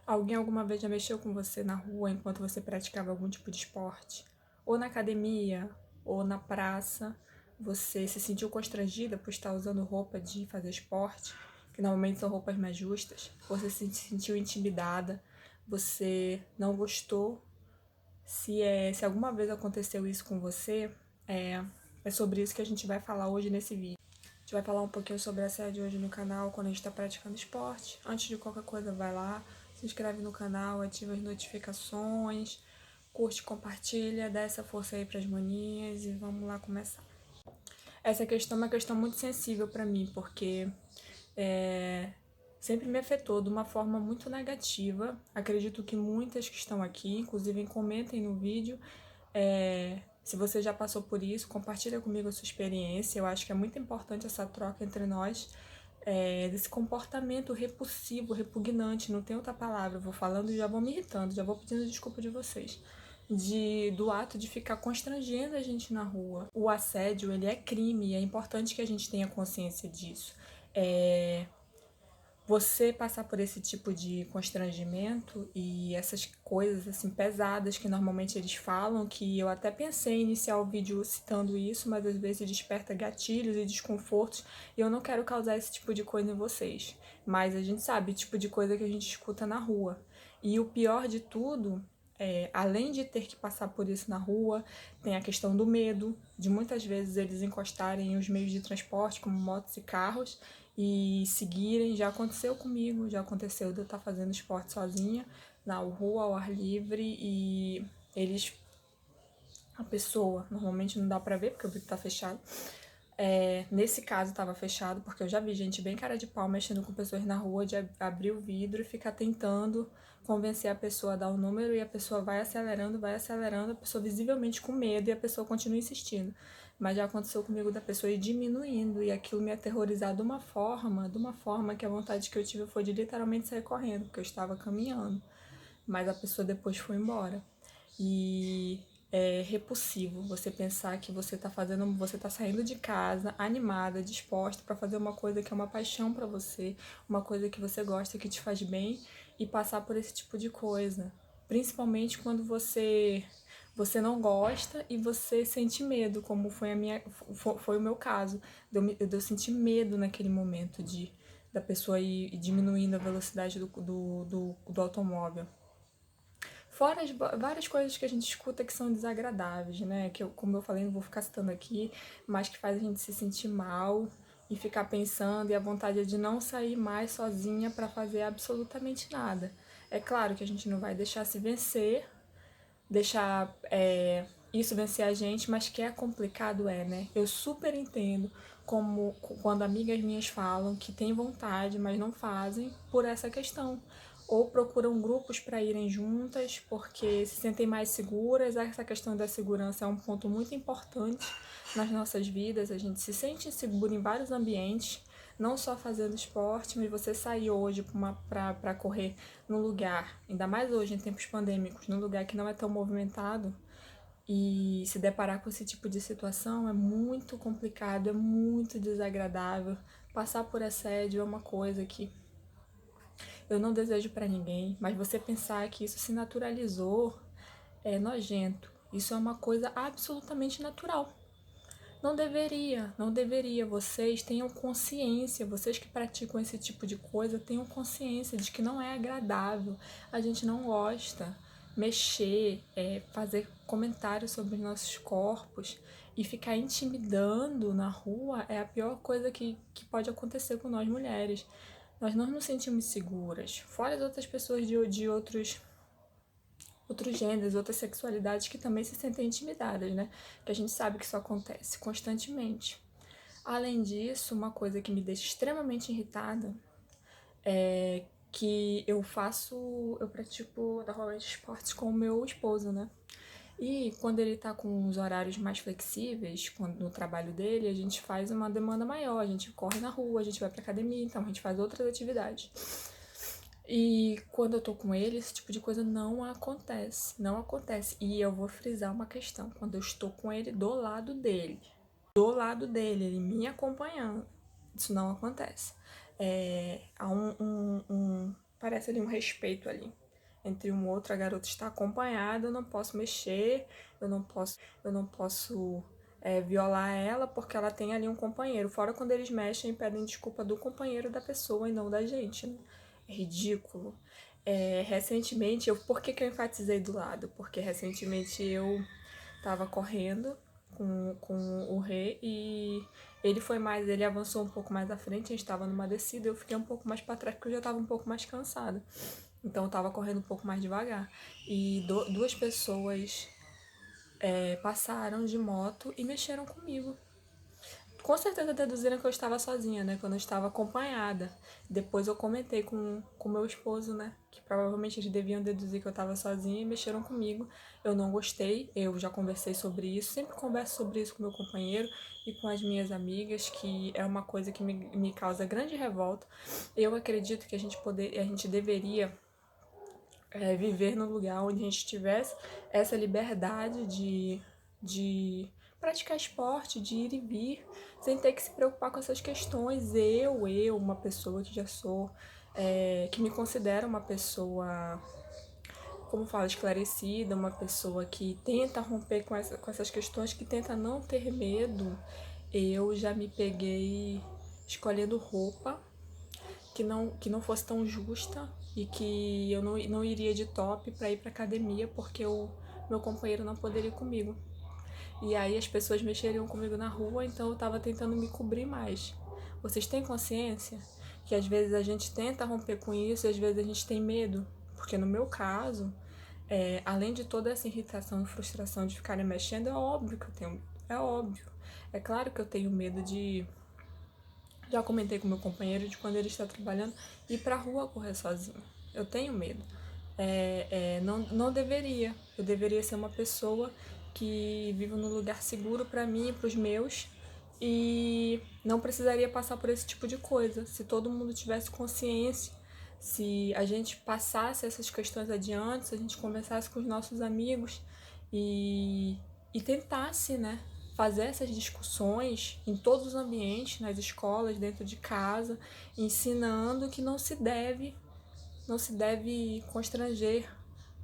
Alguém alguma vez já mexeu com você na rua enquanto você praticava algum tipo de esporte? Ou na academia, ou na praça? Você se sentiu constrangida por estar usando roupa de fazer esporte, que normalmente são roupas mais justas? Você se sentiu intimidada? Você não gostou? Se alguma vez aconteceu isso com você, é, é sobre isso que a gente vai falar hoje nesse vídeo. A gente vai falar um pouquinho sobre assédio hoje no canal quando a gente está praticando esporte. Antes de qualquer coisa, vai lá, se inscreve no canal, ativa as notificações, curte, compartilha, dá essa força aí pras maninhas e vamos lá começar. Essa questão é uma questão muito sensível para mim, porque é, sempre me afetou de uma forma muito negativa. Acredito que muitas que estão aqui, inclusive comentem no vídeo, se você já passou por isso, compartilha comigo a sua experiência. Eu acho que é muito importante essa troca entre nós, desse comportamento repulsivo, repugnante, não tem outra palavra. Eu vou falando e já vou me irritando, já vou pedindo desculpa de vocês. Do ato de ficar constrangendo a gente na rua. O assédio, ele é crime e é importante que a gente tenha consciência disso. Você passar por esse tipo de constrangimento e essas coisas assim pesadas que normalmente eles falam, que eu até pensei em iniciar o vídeo citando isso, mas às vezes desperta gatilhos e desconfortos e eu não quero causar esse tipo de coisa em vocês. Mas a gente sabe o tipo de coisa que a gente escuta na rua. E o pior de tudo além de ter que passar por isso na rua, tem a questão do medo, de muitas vezes eles encostarem os meios de transporte, como motos e carros, e seguirem. Já aconteceu comigo, já aconteceu de eu estar fazendo esporte sozinha, na rua, ao ar livre, e eles... A pessoa, normalmente não dá pra ver, porque o vidro tá fechado. Nesse caso estava fechado, porque eu já vi gente bem cara de pau mexendo com pessoas na rua, de abrir o vidro e ficar tentando convencer a pessoa a dar o número, e a pessoa vai acelerando, a pessoa visivelmente com medo, e a pessoa continua insistindo. Mas já aconteceu comigo da pessoa ir diminuindo, e aquilo me aterrorizar de uma forma que a vontade que eu tive foi de literalmente sair correndo, porque eu estava caminhando. Mas a pessoa depois foi embora. E é repulsivo você pensar que você tá saindo de casa animada, disposta para fazer uma coisa que é uma paixão para você, uma coisa que você gosta, que te faz bem, e passar por esse tipo de coisa. Principalmente quando você não gosta e você sente medo, como foi o meu caso. De eu sentir medo naquele momento da pessoa ir diminuindo a velocidade do automóvel. Fora várias coisas que a gente escuta que são desagradáveis, né? Que eu, como eu falei, não vou ficar citando aqui, mas que faz a gente se sentir mal e ficar pensando, e a vontade é de não sair mais sozinha para fazer absolutamente nada. É claro que a gente não vai deixar se vencer, deixar isso vencer a gente, mas que é complicado, né? Eu super entendo como quando amigas minhas falam que têm vontade, mas não fazem por essa questão. Ou procuram grupos para irem juntas porque se sentem mais seguras. Essa questão da segurança é um ponto muito importante nas nossas vidas. A gente se sente inseguro em vários ambientes, não só fazendo esporte, mas você sair hoje para correr num lugar, ainda mais hoje em tempos pandêmicos, num lugar que não é tão movimentado, e se deparar com esse tipo de situação é muito complicado, é muito desagradável. Passar por assédio é uma coisa que eu não desejo para ninguém, mas você pensar que isso se naturalizou é nojento. Isso é uma coisa absolutamente natural. Não deveria, não deveria. Vocês tenham consciência, vocês que praticam esse tipo de coisa, tenham consciência de que não é agradável. A gente não gosta mexer, fazer comentários sobre os nossos corpos e ficar intimidando na rua é a pior coisa que pode acontecer com nós mulheres. Nós não nos sentimos seguras. Fora as outras pessoas de outros gêneros, outras sexualidades que também se sentem intimidadas, né? Que a gente sabe que isso acontece constantemente. Além disso, uma coisa que me deixa extremamente irritada é que eu pratico normalmente esportes com o meu esposo, né? E quando ele tá com os horários mais flexíveis, no trabalho dele, a gente faz uma demanda maior, a gente corre na rua, a gente vai pra academia, então a gente faz outras atividades. E quando eu tô com ele, esse tipo de coisa não acontece, não acontece. E eu vou frisar uma questão, quando eu estou com ele do lado dele, ele me acompanhando, isso não acontece. Há parece ali um respeito ali entre um outro. A garota está acompanhada, eu não posso mexer, eu não posso violar ela porque ela tem ali um companheiro. Fora quando eles mexem e pedem desculpa do companheiro da pessoa e não da gente, né? É ridículo. Recentemente, por que eu enfatizei do lado? Porque recentemente eu tava correndo com o Rê e ele avançou um pouco mais à frente, a gente tava numa descida, eu fiquei um pouco mais pra trás porque eu já tava um pouco mais cansada. Então eu tava correndo um pouco mais devagar. E duas pessoas passaram de moto e mexeram comigo. Com certeza deduziram que eu estava sozinha, né? Quando eu estava acompanhada. Depois eu comentei com meu esposo, né? Que provavelmente eles deviam deduzir que eu estava sozinha e mexeram comigo. Eu não gostei, eu já conversei sobre isso. Sempre converso sobre isso com meu companheiro e com as minhas amigas, que é uma coisa que me causa grande revolta. Eu acredito que a gente deveria viver num lugar onde a gente tivesse essa liberdade de praticar esporte, de ir e vir, sem ter que se preocupar com essas questões. Uma pessoa que já sou, que me considero uma pessoa, como falo, esclarecida, uma pessoa que tenta romper com essas questões, que tenta não ter medo, eu já me peguei escolhendo roupa que não fosse tão justa e que eu não iria de top para ir para academia porque o meu companheiro não poderia ir comigo. E aí as pessoas mexeriam comigo na rua, então eu tava tentando me cobrir mais. Vocês têm consciência que às vezes a gente tenta romper com isso e às vezes a gente tem medo? Porque no meu caso, além de toda essa irritação e frustração de ficarem mexendo, é óbvio que eu tenho. É óbvio. É claro que eu tenho medo de. Já comentei com meu companheiro de quando ele está trabalhando ir pra rua correr sozinho. Eu tenho medo. Não deveria. Eu deveria ser uma pessoa que vive num lugar seguro para mim e para os meus e não precisaria passar por esse tipo de coisa. Se todo mundo tivesse consciência, se a gente passasse essas questões adiante, se a gente conversasse com os nossos amigos e tentasse, né, fazer essas discussões em todos os ambientes, nas escolas, dentro de casa, ensinando que não se deve constranger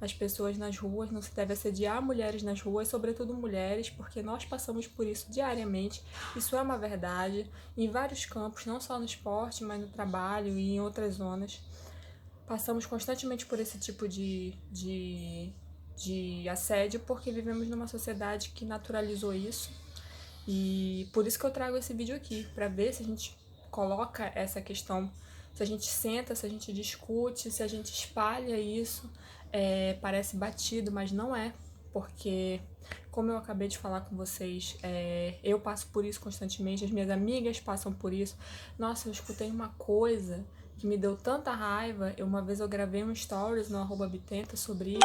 as pessoas nas ruas, não se deve assediar mulheres nas ruas, sobretudo mulheres, porque nós passamos por isso diariamente. Isso é uma verdade em vários campos, não só no esporte, mas no trabalho e em outras zonas. Passamos constantemente por esse tipo de assédio porque vivemos numa sociedade que naturalizou isso. E por isso que eu trago esse vídeo aqui, para ver se a gente coloca essa questão, se a gente senta, se a gente discute, se a gente espalha isso. Parece batido, mas não é, porque, como eu acabei de falar com vocês, eu passo por isso constantemente, as minhas amigas passam por isso. Nossa, eu escutei uma coisa que me deu tanta raiva. Uma vez eu gravei um stories no @bitenta sobre isso.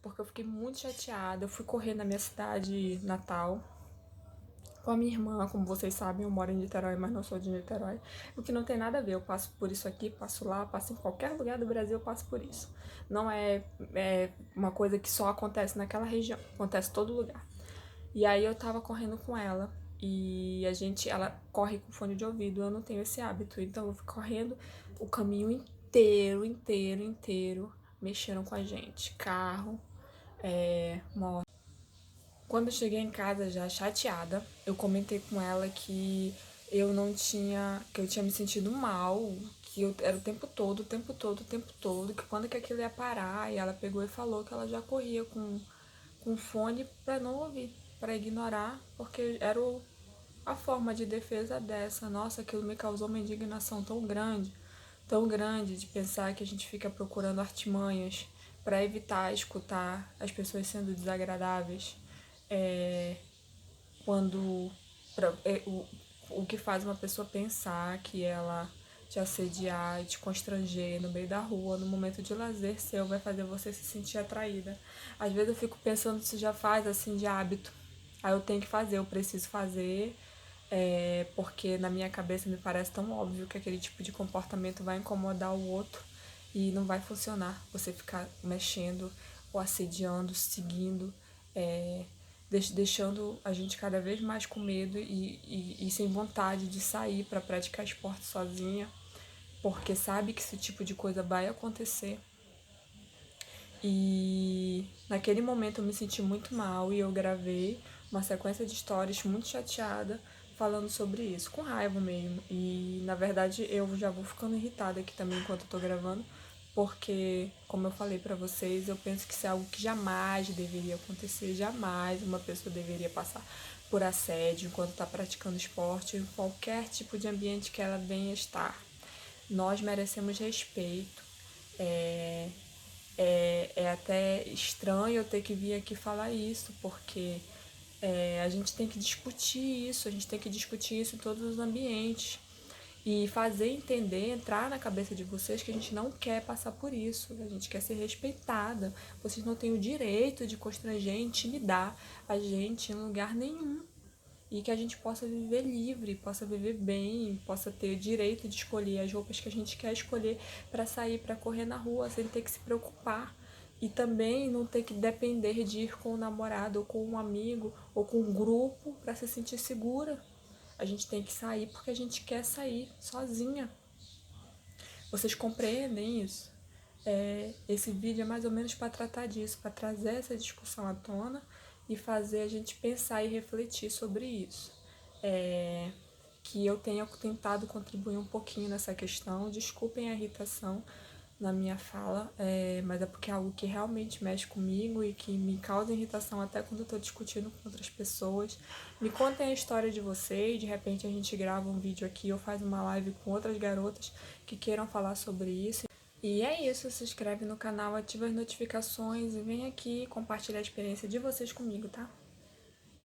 Porque eu fiquei muito chateada. Eu fui correr na minha cidade natal com a minha irmã, como vocês sabem, eu moro em Niterói, mas não sou de Niterói. O que não tem nada a ver, eu passo por isso aqui, passo lá, passo em qualquer lugar do Brasil, eu passo por isso. Não é uma coisa que só acontece naquela região, acontece em todo lugar. E aí eu tava correndo com ela e ela corre com fone de ouvido, eu não tenho esse hábito, então eu fui correndo o caminho inteiro, inteiro, inteiro, mexeram com a gente, carro, moto. Quando eu cheguei em casa já chateada, eu comentei com ela que que eu tinha me sentido mal, que era o tempo todo, o tempo todo, o tempo todo, que quando que aquilo ia parar, e ela pegou e falou que ela já corria com fone pra não ouvir, pra ignorar, porque era a forma de defesa dessa. Nossa, aquilo me causou uma indignação tão grande de pensar que a gente fica procurando artimanhas para evitar escutar as pessoas sendo desagradáveis, quando o que faz uma pessoa pensar que ela te assediar e te constranger no meio da rua, no momento de lazer seu, vai fazer você se sentir atraída. Às vezes eu fico pensando se já faz assim de hábito. Aí eu tenho que fazer, eu preciso fazer, porque na minha cabeça me parece tão óbvio que aquele tipo de comportamento vai incomodar o outro e não vai funcionar você ficar mexendo ou assediando, seguindo, deixando a gente cada vez mais com medo e sem vontade de sair para praticar esporte sozinha, porque sabe que esse tipo de coisa vai acontecer. E naquele momento eu me senti muito mal e eu gravei uma sequência de stories muito chateada falando sobre isso, com raiva mesmo. E na verdade eu já vou ficando irritada aqui também enquanto eu tô gravando, porque, como eu falei pra vocês, eu penso que isso é algo que jamais deveria acontecer, jamais uma pessoa deveria passar por assédio enquanto está praticando esporte, em qualquer tipo de ambiente que ela venha estar. Nós merecemos respeito. É até estranho eu ter que vir aqui falar isso, porque a gente tem que discutir isso, a gente tem que discutir isso em todos os ambientes. E fazer entender, entrar na cabeça de vocês que a gente não quer passar por isso, a gente quer ser respeitada. Vocês não têm o direito de constranger, intimidar a gente em lugar nenhum. E que a gente possa viver livre, possa viver bem, possa ter o direito de escolher as roupas que a gente quer escolher para sair, para correr na rua, sem ter que se preocupar. E também não ter que depender de ir com um namorado, ou com um amigo, ou com um grupo para se sentir segura. A gente tem que sair porque a gente quer sair sozinha. Vocês compreendem isso? Esse vídeo é mais ou menos para tratar disso, para trazer essa discussão à tona e fazer a gente pensar e refletir sobre isso. Que eu tenha tentado contribuir um pouquinho nessa questão. Desculpem a irritação na minha fala, mas é porque é algo que realmente mexe comigo e que me causa irritação até quando eu estou discutindo com outras pessoas. Me contem a história de vocês, de repente a gente grava um vídeo aqui ou faz uma live com outras garotas que queiram falar sobre isso. E é isso, se inscreve no canal, ativa as notificações e vem aqui compartilhar a experiência de vocês comigo, tá?